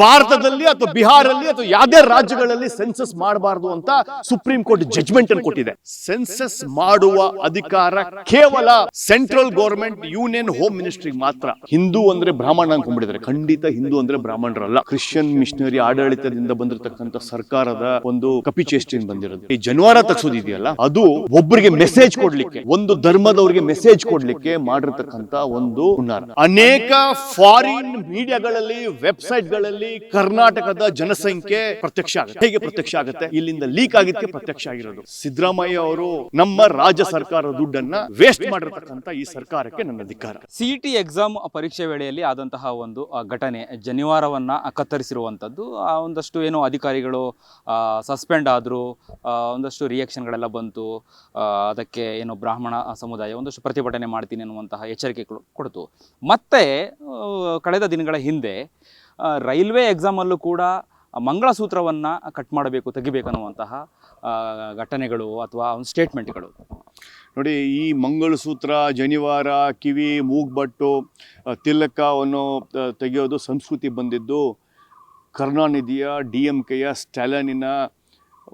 ಭಾರತದಲ್ಲಿ ಅಥವಾ ಬಿಹಾರಲ್ಲಿ ಅಥವಾ ಯಾವುದೇ ರಾಜ್ಯಗಳಲ್ಲಿ ಸೆನ್ಸಸ್ ಮಾಡಬಾರದು ಅಂತ ಸುಪ್ರೀಂ ಕೋರ್ಟ್ ಜಡ್ಜ್ಮೆಂಟ್ ಅನ್ನು ಕೊಟ್ಟಿದೆ. ಸೆನ್ಸಸ್ ಮಾಡುವ ಅಧಿಕಾರ ಕೇವಲ central government union home ministry ಮಾತ್ರ. ಹಿಂದೂ ಅಂದ್ರೆ ಬ್ರಾಹ್ಮಣ ಅನ್ಕೊಂಡ್ಬಿಟ್ಟಿದ್ದಾರೆ. ಖಂಡಿತ ಹಿಂದೂ ಅಂದ್ರೆ ಬ್ರಾಹ್ಮಣರಲ್ಲ. ಕ್ರಿಶ್ಚಿಯನ್ ಮಿಷನರಿ ಆಡಳಿತದಿಂದ ಬಂದಿರತಕ್ಕಂತ ಸರ್ಕಾರದ ಒಂದು ಕಪಿಚೇಷ್ಟೆಯಿಂದ ಬಂದಿರೋದು. ಈ ಜನವಾರ ತಗ್ಸೋದಿದೆಯಲ್ಲ, ಅದು ಒಬ್ಬರಿಗೆ ಮೆಸೇಜ್ ಕೊಡ್ಲಿಕ್ಕೆ, ಒಂದು ಧರ್ಮದವರಿಗೆ ಮೆಸೇಜ್ ಕೊಡ್ಲಿಕ್ಕೆ ಮಾಡಿರ್ತಕ್ಕಂತ ಒಂದು ಹುನ್ನಾರ. ಅನೇಕ ಫಾರಿನ್ ಮೀಡಿಯಾಗಳಲ್ಲಿ, ವೆಬ್ಸೈಟ್ ಗಳಲ್ಲಿ ಕರ್ನಾಟಕದ ಜನಸಂಖ್ಯೆ ಪ್ರತ್ಯಕ್ಷ ಆಗುತ್ತೆ. ಹೇಗೆ ಪ್ರತ್ಯಕ್ಷ ಆಗುತ್ತೆ? ಇಲ್ಲಿಂದ ಲೀಕ್ ಆಗಿದ್ದಕ್ಕೆ ಪ್ರತ್ಯಕ್ಷ ಆಗಿರೋದು. ಸಿದ್ದರಾಮಯ್ಯ ಅವರು ನಮ್ಮ ರಾಜ್ಯ ಸರ್ಕಾರದ ದುಡ್ಡನ್ನ ವೇಸ್ಟ್ ಮಾಡಿರ್ತಕ್ಕಂಥ ಈ ಸರ್ಕಾರಕ್ಕೆ ನನ್ನ ಧಿಕ್ಕಾರ. ಸಿಇಟಿ ಎಕ್ಸಾಮ್ ಪರೀಕ್ಷೆ ವೇಳೆಯಲ್ಲಿ ಆದಂತಹ ಒಂದು ಘಟನೆ, ಜನಿವಾರವನ್ನ ಕತ್ತರಿಸಿರುವಂಥದ್ದು, ಒಂದಷ್ಟು ಏನೋ ಅಧಿಕಾರಿಗಳು ಸಸ್ಪೆಂಡ್ ಆದ್ರು, ಒಂದಷ್ಟು ರಿಯಾಕ್ಷನ್ಗಳೆಲ್ಲ ಬಂತು. ಅದಕ್ಕೆ ಏನೋ ಬ್ರಾಹ್ಮಣ ಸಮುದಾಯ ಒಂದಷ್ಟು ಪ್ರತಿಭಟನೆ ಮಾಡ್ತೀನಿ ಅನ್ನುವಂತಹ ಎಚ್ಚರಿಕೆ ಕೊಡ್ತು. ಮತ್ತೆ ಕಳೆದ ದಿನಗಳ ಹಿಂದೆ ರೈಲ್ವೆ ಎಕ್ಸಾಮಲ್ಲೂ ಕೂಡ ಮಂಗಳಸೂತ್ರವನ್ನು ಕಟ್ ಮಾಡಬೇಕು, ತೆಗಿಬೇಕನ್ನುವಂತಹ ಘಟನೆಗಳು ಅಥವಾ ಒಂದು ಸ್ಟೇಟ್ಮೆಂಟ್ಗಳು. ನೋಡಿ, ಈ ಮಂಗಳಸೂತ್ರ, ಜನಿವಾರ, ಕಿವಿ, ಮೂಗ್ಬಟ್ಟು, ತಿಲಕವನ್ನು ತೆಗೆಯೋದು ಸಂಸ್ಕೃತಿ ಬಂದಿದ್ದು ಕರುಣಾನಿಧಿಯ DMKಯ ಸ್ಟಾಲಿನಿನ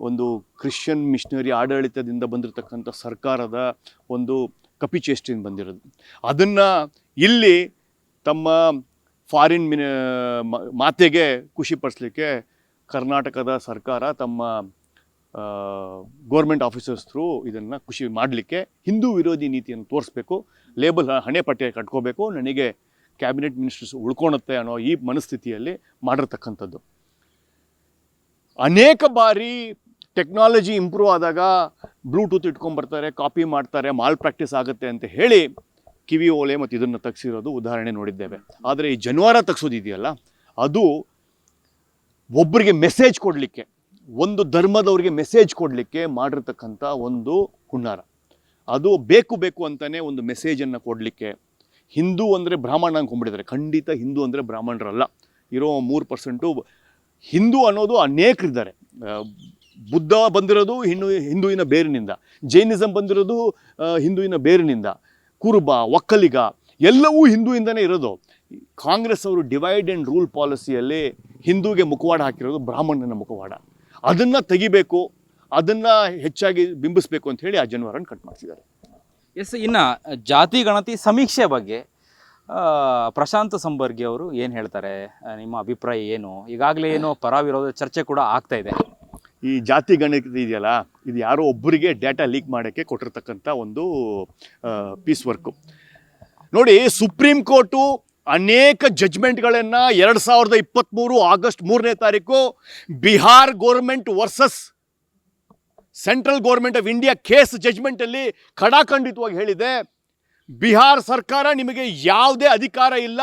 ಒಂದು ಕ್ರಿಶ್ಚಿಯನ್ ಮಿಷನರಿ ಆಡಳಿತದಿಂದ ಬಂದಿರತಕ್ಕಂಥ ಸರ್ಕಾರದ ಒಂದು ಕಪಿಚೇಷ್ಟೆಯಿಂದ ಬಂದಿರೋದು. ಅದನ್ನು ಇಲ್ಲಿ ತಮ್ಮ ಫಾರಿನ್ ಮಾತೆಗೆ ಖುಷಿ ಪಡಿಸ್ಲಿಕ್ಕೆ ಕರ್ನಾಟಕದ ಸರ್ಕಾರ ತಮ್ಮ ಗೌರ್ಮೆಂಟ್ ಆಫೀಸರ್ಸ್ ಥ್ರೂ ಇದನ್ನು ಖುಷಿ ಮಾಡಲಿಕ್ಕೆ ಹಿಂದೂ ವಿರೋಧಿ ನೀತಿಯನ್ನು ತೋರಿಸ್ಬೇಕು, ಲೇಬಲ್ ಹಣೆ ಪಟ್ಟೆ ಕಟ್ಕೋಬೇಕು, ನನಗೆ ಕ್ಯಾಬಿನೆಟ್ ಮಿನಿಸ್ಟರ್ಸ್ ಉಳ್ಕೊಳುತ್ತೆ ಅನ್ನೋ ಈ ಮನಸ್ಥಿತಿಯಲ್ಲಿ ಮಾಡಿರ್ತಕ್ಕಂಥದ್ದು. ಅನೇಕ ಬಾರಿ ಟೆಕ್ನಾಲಜಿ ಇಂಪ್ರೂವ್ ಆದಾಗ ಬ್ಲೂಟೂತ್ ಇಟ್ಕೊಂಡ್ಬರ್ತಾರೆ, ಕಾಪಿ ಮಾಡ್ತಾರೆ, ಮಾಲ್ ಪ್ರಾಕ್ಟೀಸ್ ಆಗುತ್ತೆ ಅಂತ ಹೇಳಿ ಕಿವಿ ಓಲೆ ಮತ್ತು ಇದನ್ನು ತೆಗೆಸಿರೋದು ಉದಾಹರಣೆ ನೋಡಿದ್ದೇವೆ. ಆದರೆ ಈ ಜನಿವಾರ ತೆಗೆಸೋದಿದೆಯಲ್ಲ, ಅದು ಒಬ್ಬರಿಗೆ ಮೆಸೇಜ್ ಕೊಡಲಿಕ್ಕೆ, ಒಂದು ಧರ್ಮದವರಿಗೆ ಮೆಸೇಜ್ ಕೊಡಲಿಕ್ಕೆ ಮಾಡಿರ್ತಕ್ಕಂಥ ಒಂದು ಹುನ್ನಾರ. ಅದು ಬೇಕು ಅಂತಲೇ ಒಂದು ಮೆಸೇಜನ್ನು ಕೊಡಲಿಕ್ಕೆ. ಹಿಂದೂ ಅಂದರೆ ಬ್ರಾಹ್ಮಣ ಅಂದ್ಕೊಂಡ್ಬಿಟ್ಟಿದ್ದಾರೆ. ಖಂಡಿತ ಹಿಂದೂ ಅಂದರೆ ಬ್ರಾಹ್ಮಣರಲ್ಲ. ಇರೋ 3% ಹಿಂದೂ ಅನ್ನೋದು ಅನೇಕರಿದ್ದಾರೆ. ಬುದ್ಧ ಬಂದಿರೋದು ಹಿಂದೂವಿನ ಬೇರಿನಿಂದ, ಜೈನಿಸಮ್ ಬಂದಿರೋದು ಹಿಂದೂವಿನ ಬೇರಿನಿಂದ, ಕುರುಬ, ಒಕ್ಕಲಿಗ ಎಲ್ಲವೂ ಹಿಂದೂಯಿಂದನೇ ಇರೋದು. ಕಾಂಗ್ರೆಸ್ ಅವರು ಡಿವೈಡ್ ಆ್ಯಂಡ್ ರೂಲ್ ಪಾಲಿಸಿಯಲ್ಲಿ ಹಿಂದೂಗೆ ಮುಖವಾಡ ಹಾಕಿರೋದು ಬ್ರಾಹ್ಮಣನ ಮುಖವಾಡ. ಅದನ್ನು ತೆಗಿಬೇಕು, ಅದನ್ನು ಹೆಚ್ಚಾಗಿ ಬಿಂಬಿಸಬೇಕು ಅಂತ ಹೇಳಿ ಆ ಜನಿವಾರನ ಕಟ್ ಮಾಡಿಸಿದ್ದಾರೆ. ಎಸ್, ಇನ್ನು ಜಾತಿ ಗಣತಿ ಸಮೀಕ್ಷೆ ಬಗ್ಗೆ ಪ್ರಶಾಂತ್ ಸಂಬರ್ಗಿ ಅವರು ಏನು ಹೇಳ್ತಾರೆ? ನಿಮ್ಮ ಅಭಿಪ್ರಾಯ ಏನು? ಈಗಾಗಲೇ ಏನೋ ಪರ ವಿರೋಧ ಚರ್ಚೆ ಕೂಡ ಆಗ್ತಾ ಇದೆ. ಈ ಜಾತಿ ಗಣತಿ ಇದೆಯಲ್ಲ, ಇದು ಯಾರೋ ಒಬ್ಬರಿಗೆ ಡೇಟಾ ಲೀಕ್ ಮಾಡೋಕ್ಕೆ ಕೊಟ್ಟಿರ್ತಕ್ಕಂಥ ಒಂದು ಪೀಸ್ ವರ್ಕು. ನೋಡಿ, ಸುಪ್ರೀಂ ಕೋರ್ಟು ಅನೇಕ ಜಡ್ಜ್ಮೆಂಟ್ಗಳನ್ನು 2023 ಆಗಸ್ಟ್ 3ನೇ ತಾರೀಕು Bihar government versus central government of India case ಜಡ್ಜ್ಮೆಂಟಲ್ಲಿ ಖಡಾಖಂಡಿತವಾಗಿ ಹೇಳಿದೆ, ಬಿಹಾರ್ ಸರ್ಕಾರ ನಿಮಗೆ ಯಾವುದೇ ಅಧಿಕಾರ ಇಲ್ಲ,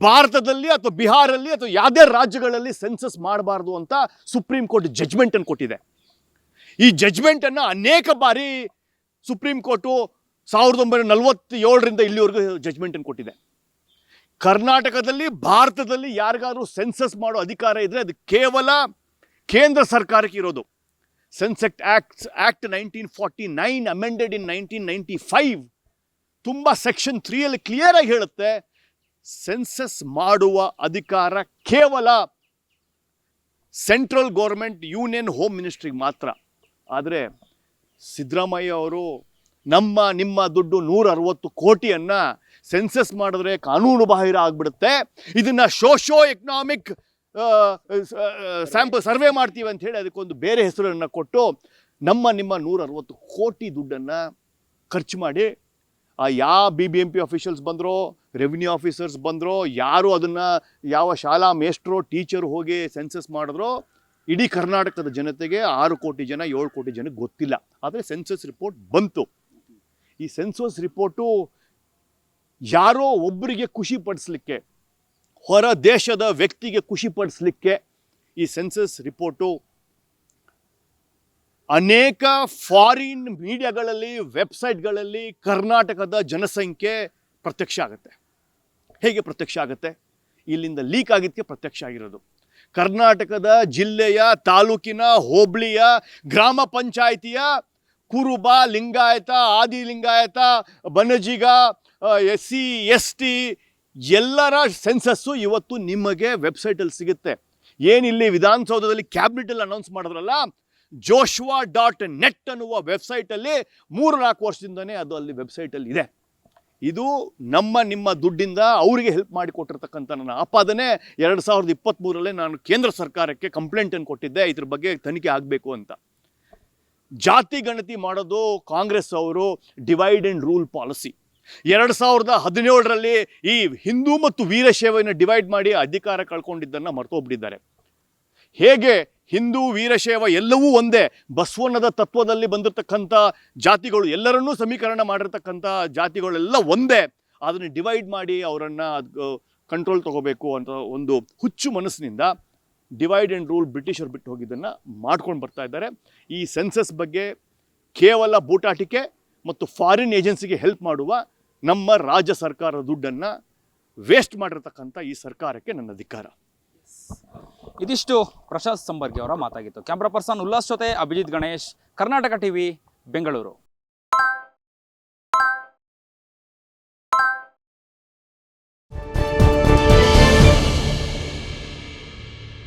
ಭಾರತದಲ್ಲಿ ಅಥವಾ ಬಿಹಾರಲ್ಲಿ ಅಥವಾ ಯಾವುದೇ ರಾಜ್ಯಗಳಲ್ಲಿ ಸೆನ್ಸಸ್ ಮಾಡಬಾರ್ದು ಅಂತ ಸುಪ್ರೀಂ ಕೋರ್ಟ್ ಜಡ್ಜ್ಮೆಂಟನ್ನು ಕೊಟ್ಟಿದೆ. ಈ ಜಡ್ಜ್ಮೆಂಟನ್ನು ಅನೇಕ ಬಾರಿ ಸುಪ್ರೀಂ ಕೋರ್ಟು 1947ರಿಂದ ಇಲ್ಲಿವರೆಗೂ ಜಡ್ಜ್ಮೆಂಟನ್ನು ಕೊಟ್ಟಿದೆ. ಕರ್ನಾಟಕದಲ್ಲಿ, ಭಾರತದಲ್ಲಿ ಯಾರಿಗಾದ್ರೂ ಸೆನ್ಸಸ್ ಮಾಡೋ ಅಧಿಕಾರ ಇದ್ದರೆ ಅದು ಕೇವಲ ಕೇಂದ್ರ ಸರ್ಕಾರಕ್ಕೆ ಇರೋದು. ಸೆನ್ಸಸ್ ಆಕ್ಟ್ 1949 ಅಮೆಂಡೆಡ್ ಇನ್ 1995 ತುಂಬ ಸೆಕ್ಷನ್ 3ಯಲ್ಲಿ ಕ್ಲಿಯರಾಗಿ ಹೇಳುತ್ತೆ, ಸೆನ್ಸಸ್ ಮಾಡುವ ಅಧಿಕಾರ ಕೇವಲ ಸೆಂಟ್ರಲ್ ಗೌರ್ಮೆಂಟ್ ಯೂನಿಯನ್ ಹೋಮ್ ಮಿನಿಸ್ಟ್ರಿಗೆ ಮಾತ್ರ. ಆದರೆ ಸಿದ್ದರಾಮಯ್ಯ ಅವರು ನಿಮ್ಮ ದುಡ್ಡು 160 ಕೋಟಿಯನ್ನು ಸೆನ್ಸಸ್ ಮಾಡಿದ್ರೆ ಕಾನೂನು ಬಾಹಿರ ಆಗಿಬಿಡುತ್ತೆ, ಇದನ್ನು ಸೋಷೋ ಎಕನಾಮಿಕ್ ಸ್ಯಾಂಪಲ್ ಸರ್ವೆ ಮಾಡ್ತೀವಿ ಅಂತ ಹೇಳಿ ಅದಕ್ಕೊಂದು ಬೇರೆ ಹೆಸರನ್ನು ಕೊಟ್ಟು ನಿಮ್ಮ 160 ಕೋಟಿ ದುಡ್ಡನ್ನು ಖರ್ಚು ಮಾಡಿ ಯಾವ BBMP ಆಫೀಷಿಯಲ್ಸ್ ಬಂದರೋ, ರೆವಿನ್ಯೂ ಆಫೀಸರ್ಸ್ ಬಂದರೋ, ಯಾರು ಅದನ್ನು ಯಾವ ಶಾಲಾ ಮೇಸ್ಟ್ರೋ, ಟೀಚರ್ ಹೋಗಿ ಸೆನ್ಸಸ್ ಮಾಡಿದ್ರೋ, ಇಡೀ ಕರ್ನಾಟಕದ ಜನತೆಗೆ 6 ಕೋಟಿ ಜನ 7 ಕೋಟಿ ಜನಕ್ಕೆ ಗೊತ್ತಿಲ್ಲ. ಆದರೆ ಸೆನ್ಸಸ್ ರಿಪೋರ್ಟ್ ಬಂತು. ಈ ಸೆನ್ಸಸ್ ರಿಪೋರ್ಟು ಯಾರೋ ಒಬ್ಬರಿಗೆ ಖುಷಿ ಪಡಿಸ್ಲಿಕ್ಕೆ, ಹೊರ ದೇಶದ ವ್ಯಕ್ತಿಗೆ ಖುಷಿ ಪಡಿಸ್ಲಿಕ್ಕೆ ಈ ಸೆನ್ಸಸ್ ರಿಪೋರ್ಟು ಅನೇಕ ಫಾರಿನ್ ಮೀಡಿಯಾಗಳಲ್ಲಿ, ವೆಬ್ಸೈಟ್ಗಳಲ್ಲಿ ಕರ್ನಾಟಕದ ಜನಸಂಖ್ಯೆ ಪ್ರತ್ಯಕ್ಷ ಆಗುತ್ತೆ. ಹೇಗೆ ಪ್ರತ್ಯಕ್ಷ ಆಗುತ್ತೆ? ಇಲ್ಲಿಂದ ಲೀಕ್ ಆಗಿದ್ದಕ್ಕೆ ಪ್ರತ್ಯಕ್ಷ ಆಗಿರೋದು. ಕರ್ನಾಟಕದ ಜಿಲ್ಲೆಯ, ತಾಲೂಕಿನ, ಹೋಬಳಿಯ, ಗ್ರಾಮ ಪಂಚಾಯಿತಿಯ ಕುರುಬ, ಲಿಂಗಾಯತ, ಆದಿ ಲಿಂಗಾಯತ, ಬನಜಿಗ, SC ST ಎಲ್ಲರ ಸೆನ್ಸಸ್ಸು ಇವತ್ತು ನಿಮಗೆ ವೆಬ್ಸೈಟಲ್ಲಿ ಸಿಗುತ್ತೆ. ಏನಿಲ್ಲಿ ವಿಧಾನಸೌಧದಲ್ಲಿ ಕ್ಯಾಬಿನೆಟಲ್ಲಿ ಅನೌನ್ಸ್ ಮಾಡಿದ್ರಲ್ಲ, joshua.net ಅನ್ನುವ ವೆಬ್ಸೈಟಲ್ಲಿ 3-4 ವರ್ಷದಿಂದನೇ ಅದು ಅಲ್ಲಿ ವೆಬ್ಸೈಟಲ್ಲಿ ಇದೆ. ಇದು ನಿಮ್ಮ ದುಡ್ಡಿಂದ ಅವರಿಗೆ ಹೆಲ್ಪ್ ಮಾಡಿಕೊಟ್ಟಿರ್ತಕ್ಕಂಥ ನನ್ನ ಆಪಾದನೆ. 2023 ನಾನು ಕೇಂದ್ರ ಸರ್ಕಾರಕ್ಕೆ ಕಂಪ್ಲೇಂಟನ್ನು ಕೊಟ್ಟಿದ್ದೆ, ಇದ್ರ ಬಗ್ಗೆ ತನಿಖೆ ಆಗಬೇಕು ಅಂತ. ಜಾತಿ ಗಣತಿ ಮಾಡೋದು ಕಾಂಗ್ರೆಸ್ ಅವರು ಡಿವೈಡ್ ಆ್ಯಂಡ್ ರೂಲ್ ಪಾಲಿಸಿ. 2017ರಲ್ಲಿ ಈ ಹಿಂದೂ ಮತ್ತು ವೀರಶೈವನ ಡಿವೈಡ್ ಮಾಡಿ ಅಧಿಕಾರ ಕಳ್ಕೊಂಡಿದ್ದನ್ನು ಮರ್ತೋಗ್ಬಿಟ್ಟಿದ್ದಾರೆ. ಹೇಗೆ ಹಿಂದೂ ವೀರಶೈವ ಎಲ್ಲವೂ ಒಂದೇ, ಬಸವಣ್ಣದ ತತ್ವದಲ್ಲಿ ಬಂದಿರತಕ್ಕಂಥ ಜಾತಿಗಳು ಎಲ್ಲರನ್ನೂ ಸಮೀಕರಣ ಮಾಡಿರ್ತಕ್ಕಂಥ ಜಾತಿಗಳೆಲ್ಲ ಒಂದೇ, ಅದನ್ನು ಡಿವೈಡ್ ಮಾಡಿ ಅವರನ್ನು ಕಂಟ್ರೋಲ್ ತಗೋಬೇಕು ಅಂತ ಒಂದು ಹುಚ್ಚು ಮನಸ್ಸಿನಿಂದ ಡಿವೈಡ್ ಆ್ಯಂಡ್ ರೂಲ್ ಬ್ರಿಟಿಷರು ಬಿಟ್ಟು ಹೋಗಿದ್ದನ್ನು ಮಾಡ್ಕೊಂಡು ಬರ್ತಾ ಇದ್ದಾರೆ. ಈ ಸೆನ್ಸಸ್ ಬಗ್ಗೆ ಕೇವಲ ಬೂಟಾಟಿಕೆ ಮತ್ತು ಫಾರಿನ್ ಏಜೆನ್ಸಿಗೆ ಹೆಲ್ಪ್ ಮಾಡುವ ನಮ್ಮ ರಾಜ್ಯ ಸರ್ಕಾರದ ದುಡ್ಡನ್ನು ವೇಸ್ಟ್ ಮಾಡಿರ್ತಕ್ಕಂಥ ಈ ಸರ್ಕಾರಕ್ಕೆ ನನ್ನ ಧಿಕ್ಕಾರ. ಇದಿಷ್ಟು ಪ್ರಶಾಂತ್ ಸಂಬರ್ಗಿ ಅವರ ಮಾತಾಗಿತ್ತು. ಕ್ಯಾಮ್ರಾ ಪರ್ಸನ್ ಉಲ್ಲಾಸ್ ಜೊತೆ ಅಭಿಜಿತ್ ಗಣೇಶ್, ಕರ್ನಾಟಕ ಟಿವಿ, ಬೆಂಗಳೂರು.